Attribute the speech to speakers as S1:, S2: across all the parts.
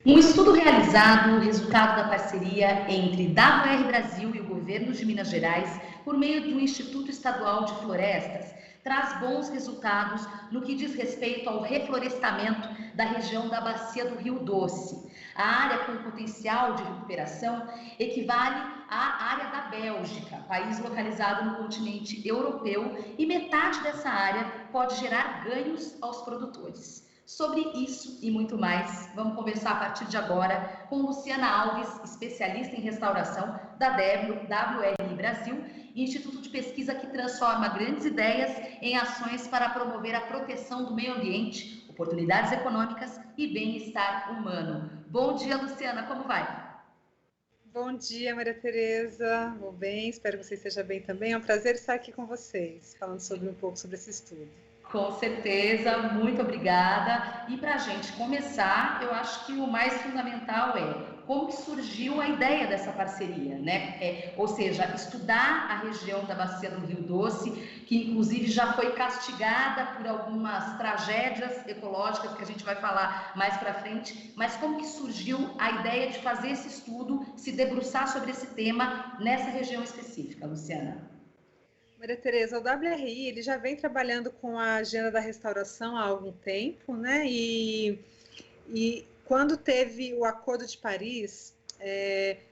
S1: Um estudo realizado, resultado da parceria entre WR Brasil e o governo de Minas Gerais, por meio do Instituto Estadual de Florestas, traz bons resultados no que diz respeito ao reflorestamento da região da Bacia do Rio Doce. A área com potencial de recuperação equivale à área da Bélgica, país localizado no continente europeu, e metade dessa área pode gerar ganhos aos produtores. Sobre isso e muito mais, vamos conversar a partir de agora com Luciana Alves, especialista em restauração da WRI Brasil, instituto de pesquisa que transforma grandes ideias em ações para promover a proteção do meio ambiente, oportunidades econômicas e bem-estar humano. Bom dia, Luciana, como vai?
S2: Bom dia, Maria Tereza. Vou bem, espero que você esteja bem também. É um prazer estar aqui com vocês, falando sobre um pouco sobre esse estudo.
S1: Com certeza, muito obrigada. E para a gente começar, eu acho que o mais fundamental é como que surgiu a ideia dessa parceria, né? Ou seja, estudar a região da Bacia do Rio Doce, que inclusive já foi castigada por algumas tragédias ecológicas que a gente vai falar mais para frente, mas como que surgiu a ideia de fazer esse estudo, se debruçar sobre esse tema nessa região específica, Luciana?
S2: Maria Tereza, o WRI ele já vem trabalhando com a agenda da restauração há algum tempo, né? E quando teve o Acordo de Paris,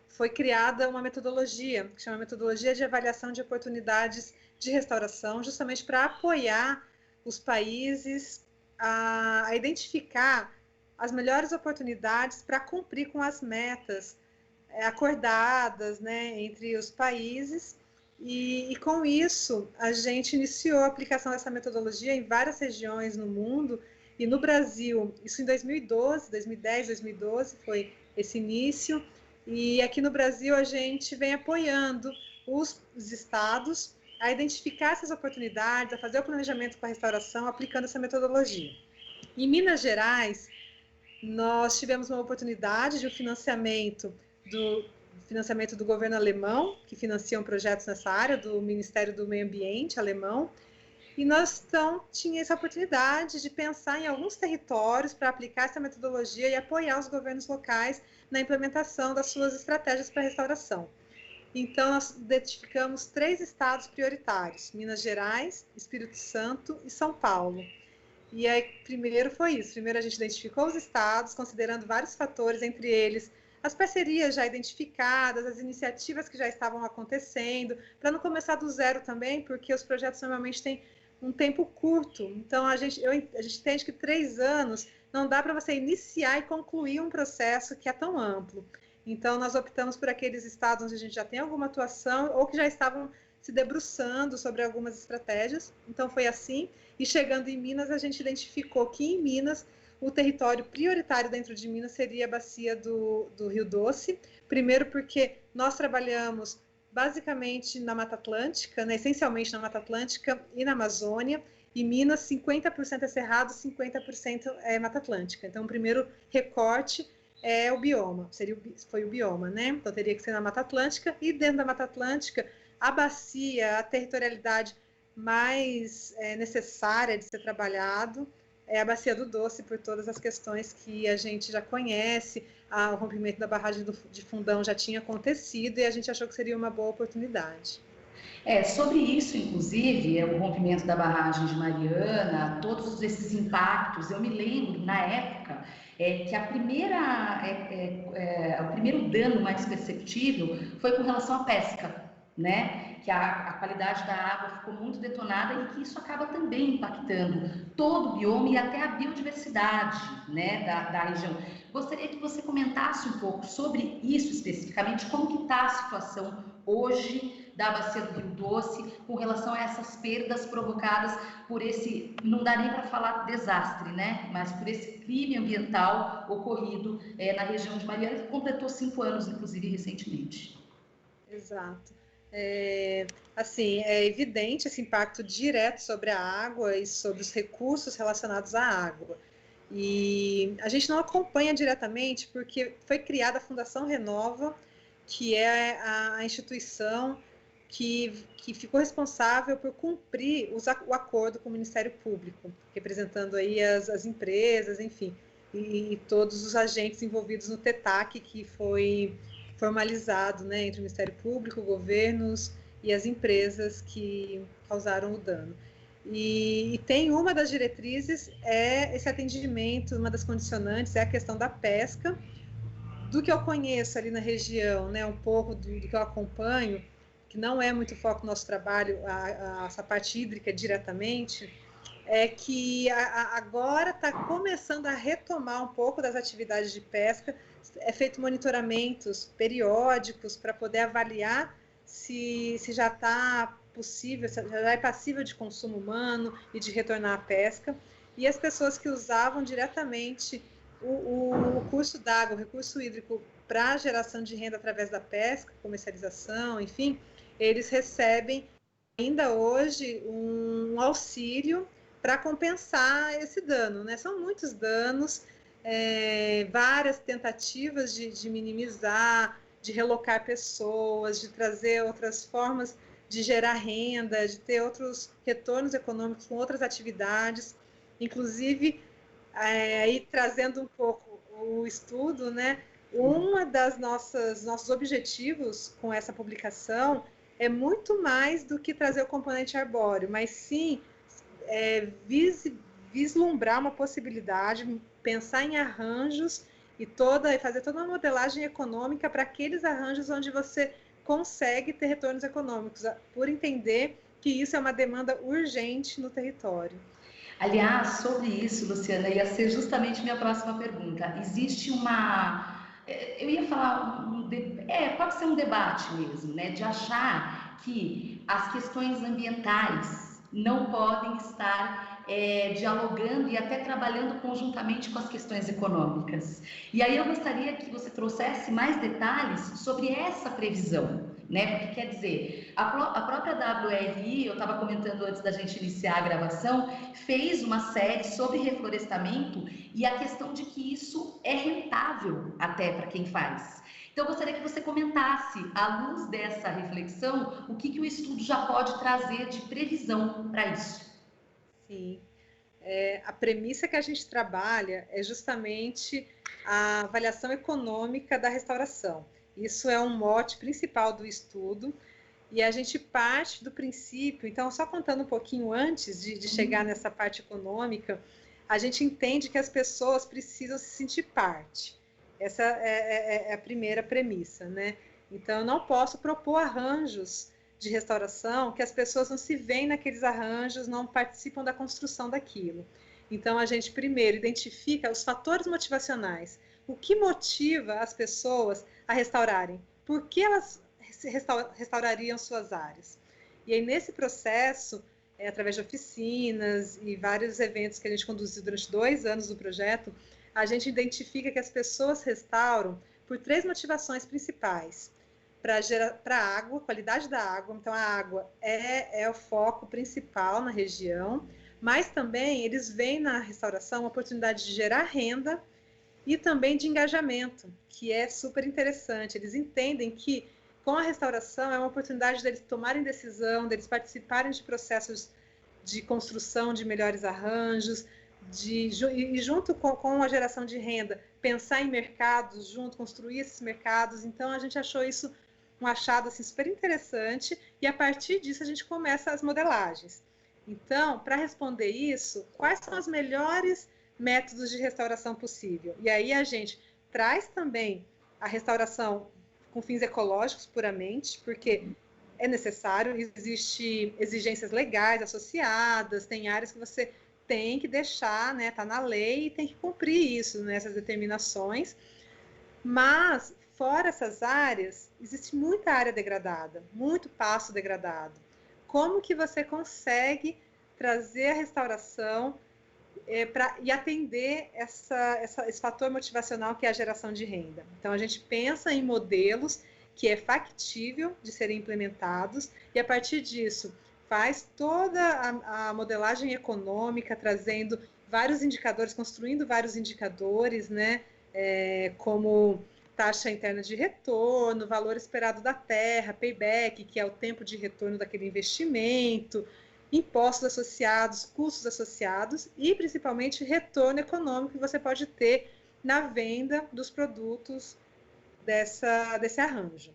S2: foi criada uma metodologia, que chama Metodologia de Avaliação de Oportunidades de Restauração, justamente para apoiar os países a identificar as melhores oportunidades para cumprir com as metas acordadas, né, entre os países. E com isso, a gente iniciou a aplicação dessa metodologia em várias regiões no mundo. E no Brasil, isso em 2012, 2010, 2012 foi esse início. E aqui no Brasil, a gente vem apoiando os estados a identificar essas oportunidades, a fazer o planejamento para a restauração, aplicando essa metodologia. Em Minas Gerais, nós tivemos uma oportunidade de um financiamento do governo alemão, que financiam projetos nessa área, do Ministério do Meio Ambiente alemão, e nós então tinha essa oportunidade de pensar em alguns territórios para aplicar essa metodologia e apoiar os governos locais na implementação das suas estratégias para restauração. Então, nós identificamos 3 estados prioritários: Minas Gerais, Espírito Santo e São Paulo. E aí, primeiro foi isso. Primeiro a gente identificou os estados, considerando vários fatores, entre eles as parcerias já identificadas, as iniciativas que já estavam acontecendo, para não começar do zero também, porque os projetos normalmente têm um tempo curto. Então, a gente entende que 3 anos não dá para você iniciar e concluir um processo que é tão amplo. Então, nós optamos por aqueles estados onde a gente já tem alguma atuação ou que já estavam se debruçando sobre algumas estratégias. Então, foi assim. E chegando em Minas, a gente identificou que em Minas o território prioritário dentro de Minas seria a bacia do Rio Doce. Primeiro porque nós trabalhamos basicamente na Mata Atlântica, né, essencialmente na Mata Atlântica e na Amazônia. E Minas, 50% é cerrado, 50% é Mata Atlântica. Então, o primeiro recorte é o bioma, foi o bioma, né? Então, teria que ser na Mata Atlântica. E dentro da Mata Atlântica, a bacia, a territorialidade mais necessária de ser trabalhado é a Bacia do Doce, por todas as questões que a gente já conhece. O rompimento da barragem de Fundão já tinha acontecido e a gente achou que seria uma boa oportunidade.
S1: Sobre isso, inclusive, o rompimento da barragem de Mariana, todos esses impactos, eu me lembro, na época, que o primeiro dano mais perceptível foi com relação à pesca, né? Que a qualidade da água ficou muito detonada e que isso acaba também impactando todo o bioma e até a biodiversidade, né, da região. Gostaria que você comentasse um pouco sobre isso especificamente, como que está a situação hoje da Bacia do Rio Doce com relação a essas perdas provocadas por esse, não dá nem para falar desastre, né? Mas por esse crime ambiental ocorrido na região de Mariana, que completou 5 anos, inclusive, recentemente.
S2: Exato. Assim, é evidente esse impacto direto sobre a água e sobre os recursos relacionados à água. E a gente não acompanha diretamente porque foi criada a Fundação Renova, que é a instituição que ficou responsável por cumprir o acordo com o Ministério Público, representando aí as empresas, enfim. e todos os agentes envolvidos no TETAC, que foi formalizado, né, entre o Ministério Público, governos e as empresas que causaram o dano. E tem uma das diretrizes, é esse atendimento, uma das condicionantes é a questão da pesca. Do que eu conheço ali na região, né, um pouco do que eu acompanho, que não é muito foco do nosso trabalho, essa parte hídrica diretamente, é que agora está começando a retomar um pouco das atividades de pesca, é feito monitoramentos periódicos para poder avaliar se já está possível, se já é passível de consumo humano e de retornar à pesca. E as pessoas que usavam diretamente o curso d'água, o recurso hídrico para geração de renda através da pesca, comercialização, enfim, eles recebem ainda hoje um auxílio para compensar esse dano, né? São muitos danos, várias tentativas de minimizar, de relocar pessoas, de trazer outras formas de gerar renda, de ter outros retornos econômicos com outras atividades, inclusive aí trazendo um pouco o estudo, né? Uma das nossos objetivos com essa publicação é muito mais do que trazer o componente arbóreo, mas sim vislumbrar uma possibilidade, pensar em arranjos e fazer toda uma modelagem econômica para aqueles arranjos onde você consegue ter retornos econômicos, por entender que isso é uma demanda urgente no território.
S1: Aliás, sobre isso, Luciana, ia ser justamente minha próxima pergunta. Existe eu ia falar, pode ser um debate mesmo, né? De achar que as questões ambientais não podem estar dialogando e até trabalhando conjuntamente com as questões econômicas. E aí eu gostaria que você trouxesse mais detalhes sobre essa previsão, né? Porque quer dizer, a própria WRI, eu estava comentando antes da gente iniciar a gravação, fez uma série sobre reflorestamento e a questão de que isso é rentável até para quem faz. Então, eu gostaria que você comentasse, à luz dessa reflexão, o que o estudo já pode trazer de previsão para isso.
S2: Sim. A premissa que a gente trabalha é justamente a avaliação econômica da restauração. Isso é um mote principal do estudo e a gente parte do princípio, então, só contando um pouquinho antes de chegar nessa parte econômica, a gente entende que as pessoas precisam se sentir parte. Essa é a primeira premissa, né? Então, eu não posso propor arranjos de restauração que as pessoas não se veem naqueles arranjos, não participam da construção daquilo. Então, a gente primeiro identifica os fatores motivacionais. O que motiva as pessoas a restaurarem? Por que elas restaurariam suas áreas? E aí, nesse processo, através de oficinas e vários eventos que a gente conduziu durante 2 anos do projeto, a gente identifica que as pessoas restauram por 3 motivações principais. Para a água, qualidade da água, então a água é o foco principal na região, mas também eles veem na restauração uma oportunidade de gerar renda e também de engajamento, que é super interessante. Eles entendem que com a restauração é uma oportunidade deles tomarem decisão, deles participarem de processos de construção de melhores arranjos, e junto com a geração de renda, pensar em mercados, construir esses mercados. Então, a gente achou isso um achado assim, super interessante, e a partir disso a gente começa as modelagens. Então, para responder isso, quais são os melhores métodos de restauração possível? E aí a gente traz também a restauração com fins ecológicos puramente, porque é necessário, existem exigências legais associadas, tem áreas que você tem que deixar, né, tá na lei e tem que cumprir isso, né, essas determinações, mas fora essas áreas, existe muita área degradada, muito pasto degradado. Como que você consegue trazer a restauração e atender esse fator motivacional que é a geração de renda? Então, a gente pensa em modelos que é factível de serem implementados e, a partir disso, faz toda a modelagem econômica, trazendo vários indicadores, construindo vários indicadores, né, como taxa interna de retorno, valor esperado da terra, payback, que é o tempo de retorno daquele investimento, impostos associados, custos associados e, principalmente, retorno econômico que você pode ter na venda dos produtos desse arranjo.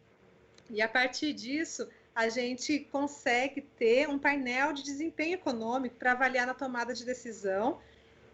S2: E, a partir disso, a gente consegue ter um painel de desempenho econômico para avaliar na tomada de decisão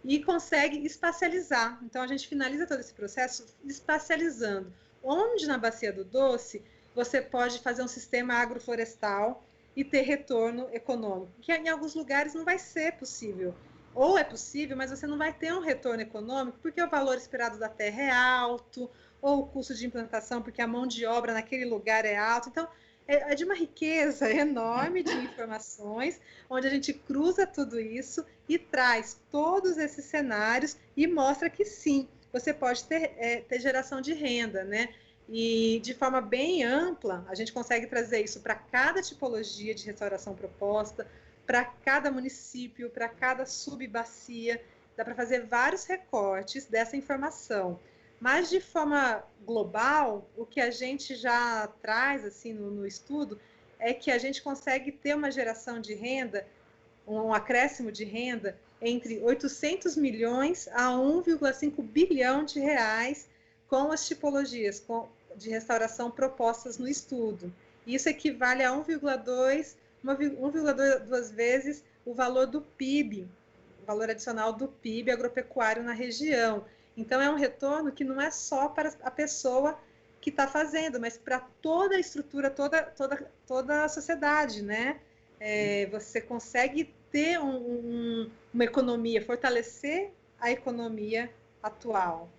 S2: e consegue espacializar. Então, a gente finaliza todo esse processo espacializando. Onde na Bacia do Doce você pode fazer um sistema agroflorestal e ter retorno econômico, que em alguns lugares não vai ser possível. Ou é possível, mas você não vai ter um retorno econômico porque o valor esperado da terra é alto, ou o custo de implantação porque a mão de obra naquele lugar é alto. Então, é de uma riqueza enorme de informações, onde a gente cruza tudo isso e traz todos esses cenários e mostra que sim, você pode ter geração de renda, né? E de forma bem ampla, a gente consegue trazer isso para cada tipologia de restauração proposta, para cada município, para cada subbacia. Dá para fazer vários recortes dessa informação. Mas, de forma global, o que a gente já traz assim, no estudo é que a gente consegue ter uma geração de renda, um acréscimo de renda, entre 800 milhões a 1,5 bilhão de reais com as tipologias de restauração propostas no estudo. Isso equivale a 1,2 vezes o valor do PIB, o valor adicional do PIB agropecuário na região. Então, é um retorno que não é só para a pessoa que está fazendo, mas para toda a estrutura, toda a sociedade, né? Você consegue ter uma economia, fortalecer a economia atual.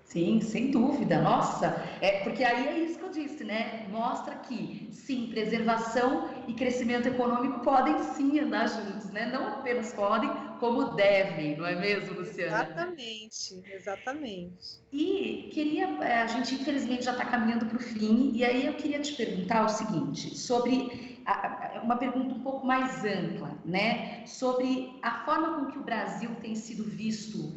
S1: Sim, sem dúvida. Nossa, porque aí é isso que eu disse, né? Mostra que, sim, preservação e crescimento econômico podem sim andar juntos, né? Não apenas podem, como devem, não é mesmo, Luciana?
S2: Exatamente, exatamente.
S1: E a gente infelizmente já está caminhando para o fim, e aí eu queria te perguntar o seguinte, sobre uma pergunta um pouco mais ampla, né? Sobre a forma com que o Brasil tem sido visto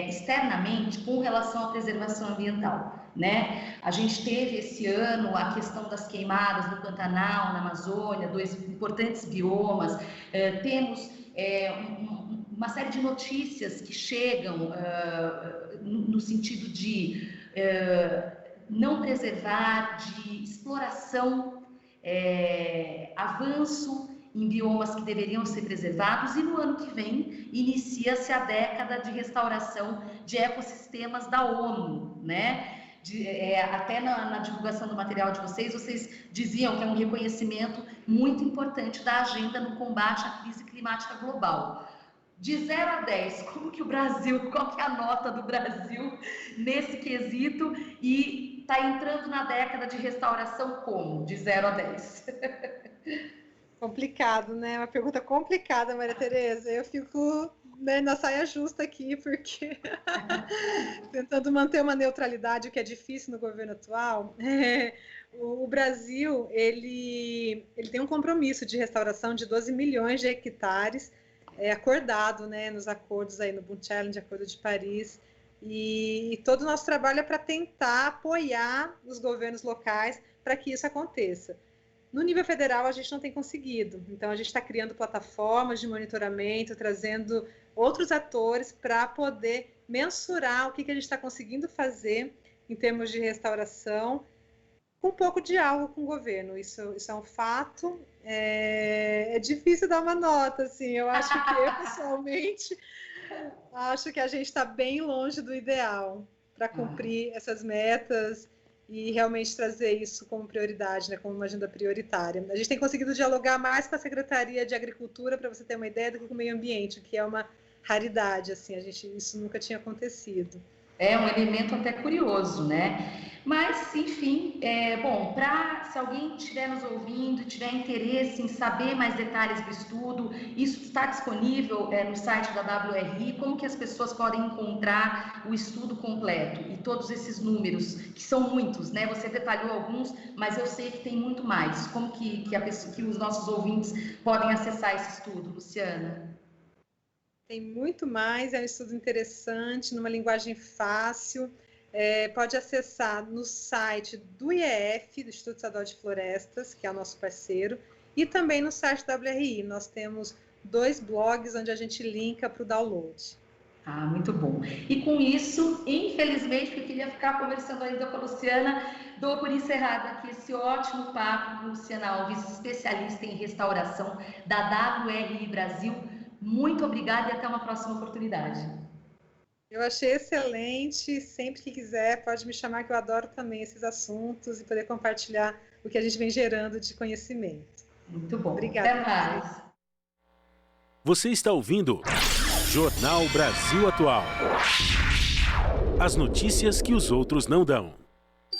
S1: externamente com relação à preservação ambiental, né? A gente teve esse ano a questão das queimadas no Pantanal, na Amazônia, 2 importantes biomas, temos uma série de notícias que chegam no sentido de não preservar, de exploração, avanço em biomas que deveriam ser preservados, e no ano que vem inicia-se a década de restauração de ecossistemas da ONU, né? Até na divulgação do material de vocês diziam que é um reconhecimento muito importante da agenda no combate à crise climática global. De 0 a 10, como que o Brasil, qual que é a nota do Brasil nesse quesito, e está entrando na década de restauração como? De 0 a 10.
S2: Complicado, né? Uma pergunta complicada, Maria Tereza. Eu fico na saia justa aqui, porque tentando manter uma neutralidade, o que é difícil no governo atual. O Brasil, ele tem um compromisso de restauração de 12 milhões de hectares, acordado, né, nos acordos aí no Boom Challenge, Acordo de Paris, e todo o nosso trabalho é para tentar apoiar os governos locais para que isso aconteça. No nível federal, a gente não tem conseguido. Então, a gente está criando plataformas de monitoramento, trazendo outros atores para poder mensurar o que a gente está conseguindo fazer em termos de restauração, com um pouco de diálogo com o governo. Isso é um fato. É difícil dar uma nota, assim. Eu acho que eu, pessoalmente, acho que a gente está bem longe do ideal para cumprir essas metas e realmente trazer isso como prioridade, né, como uma agenda prioritária. A gente tem conseguido dialogar mais com a Secretaria de Agricultura, para você ter uma ideia, do que com o Meio Ambiente, o que é uma raridade, assim, isso nunca tinha acontecido.
S1: É um elemento até curioso, né? Mas, enfim, bom, se alguém estiver nos ouvindo e tiver interesse em saber mais detalhes do estudo, isso está disponível no site da WRI. Como que as pessoas podem encontrar o estudo completo e todos esses números, que são muitos, né? Você detalhou alguns, mas eu sei que tem muito mais. Como que os nossos ouvintes podem acessar esse estudo, Luciana?
S2: Tem muito mais, é um estudo interessante, numa linguagem fácil. Pode acessar no site do IEF, do Instituto Estadual de Florestas, que é o nosso parceiro, E também no site da WRI, nós temos 2 blogs onde a gente linka para o download.
S1: Ah, muito bom. E com isso, infelizmente, porque eu queria ficar conversando ainda com a Luciana, dou por encerrado aqui esse ótimo papo com Luciana Alves, especialista em restauração da WRI Brasil. Muito obrigada e até uma próxima oportunidade.
S2: Eu achei excelente, sempre que quiser pode me chamar, que eu adoro também esses assuntos e poder compartilhar o que a gente vem gerando de conhecimento.
S1: Muito bom.
S2: Obrigada.
S1: Até mais.
S3: Você está ouvindo Jornal Brasil Atual. As notícias que os outros não dão.